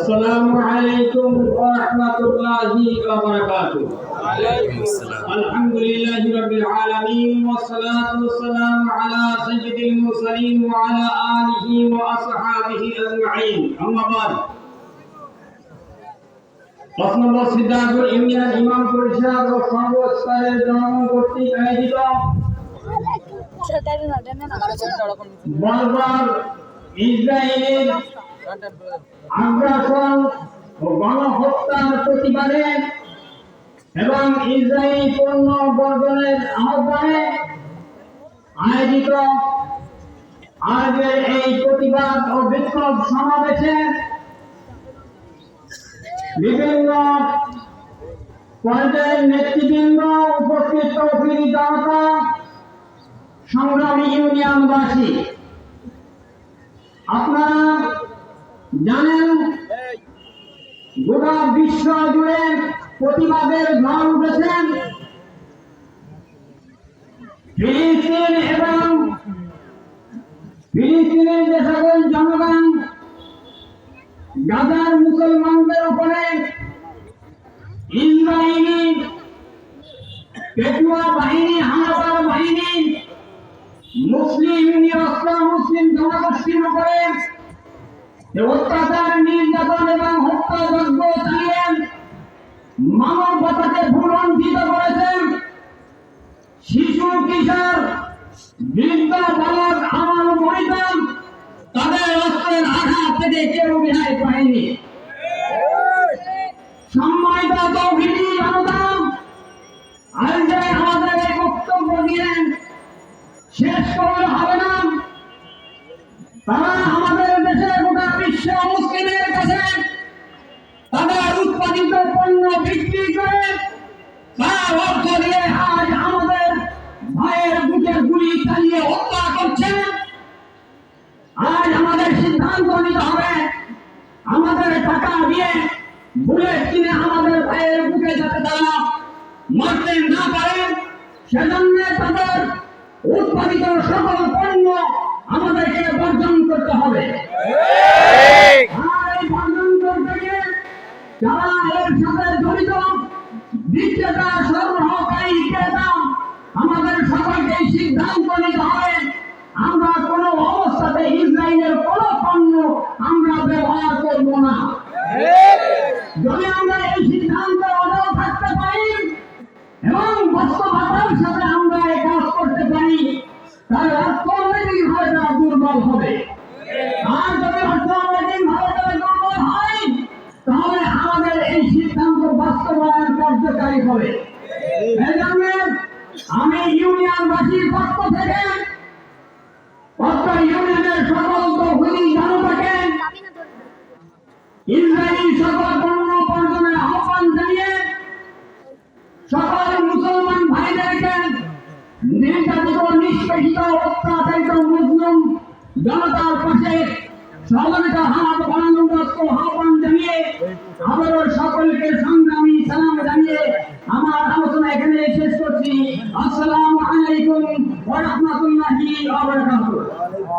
السلام عليكم ورحمة الله وبركاته. الحمد لله رب العالمين والصلاة والسلام على سيد المرسلين وعلى آله وأصحابه أجمعين. أما بعد. পাঁচ নম্বর সিদ্ধাপুর ইউনিয়ন ইমাম পরিষদ ও সর্বস্তরের জনগণ কর্তৃক আয়োজিত বারবার ইসরায়েলের আগ্রাসন ও গণহত্যার প্রতিবাদে এবং ইসরায়েলি পণ্য বর্জনের আহ্বানে আয়োজিত আজকের এই প্রতিবাদ ও বিক্ষোভ সমাবেশে বিভিন্ন পর্যায়ের নেতৃবৃন্দ, উপস্থিত তৌহিদি জনতা, সংগ্রামী ইউনিয়নবাসী, আপনারা জানেন গোটা বিশ্ব জুড়ে প্রতিবাদের ঝড় উঠেছেন। ফিলিস্তিন এবং ফিলিস্তিনের যে সকল জনগণ গাজার মুসলমানদের উপরে ইসরায়েলি পেটুয়া বাহিনী, হামাস বাহিনী, মুসলিম নিরস্ত্র মুসলিম জনগোষ্ঠীর উপরে অত্যাচার, নির্যাতন এবং হত্যাযজ্ঞ চালিয়ে মানবতাকে ভুলণ্ঠিত করেছেন। শিশু, কিশোর, বৃদ্ধ, বালক, আমার মহিলা, তাদের অস্ত্রের আঘাত থেকে কেউ রেহাই পায়নি। সম্মানিত তৌহিদি জনতা, আজকে আমাদের এই বক্তব্য দিয়ে শেষ করলে হবে না। তারা আমাদের দেশে গোটা বিশ্ব মুসলিমের কাছে তাদের উৎপাদিত পণ্য বিক্রি করে তার অর্থ দিয়ে আজ আমাদের ভাইয়ের বুকে গুলি চালিয়ে হত্যা করছে। আজ আমাদের সিদ্ধান্ত নিতে হবে, আমাদের টাকা দিয়ে বুলেট কিনে আমাদের ভাইয়ের বুকে যাতে তারা মারতে না পারে, সেজন্য তাদের উৎপাদিত সকল পণ্য আমাদেরকে বর্জন করতে হবে। আর এই বর্জন করতে গিয়ে যারা এর সাথে জড়িত বিক্রেতা, সরবরাহকারী, ক্রেতা, আমাদের সকলকে সিদ্ধান্ত নিতে হবে আমরা কোনো অবস্থাতে ইসরায়েলের কোনো পণ্য আমরা ব্যবহার করব না। যদি আমরা এই সিদ্ধান্তে অটল থাকতে পারি এবং বাস্তবতার সাথে আমরা এই কাজ করতে পারি, তাহলে অর্থনৈতিক ভাবে তারা দুর্বল হবে। আর যদি অর্থনৈতিক ভাবে তারা দুর্বল হয়, তাহলে আমাদের এই সিদ্ধান্ত বাস্তবায়ন কার্যকারী হবে। এই জন্য আমি ইউনিয়নবাসীর পক্ষ থেকে ইউনিয়নের সকল তৌহিদি জনতাকে ইসরায়েলি সকল পণ্য বর্জনের আহ্বান জানিয়ে সকল মুসলমান ভাইদেরকে নির্যাতিত, নিষ্পেষিত, অত্যাচারিত মুসলিম জনতার পাশে সহযোগিতার হাত বাড়ানোর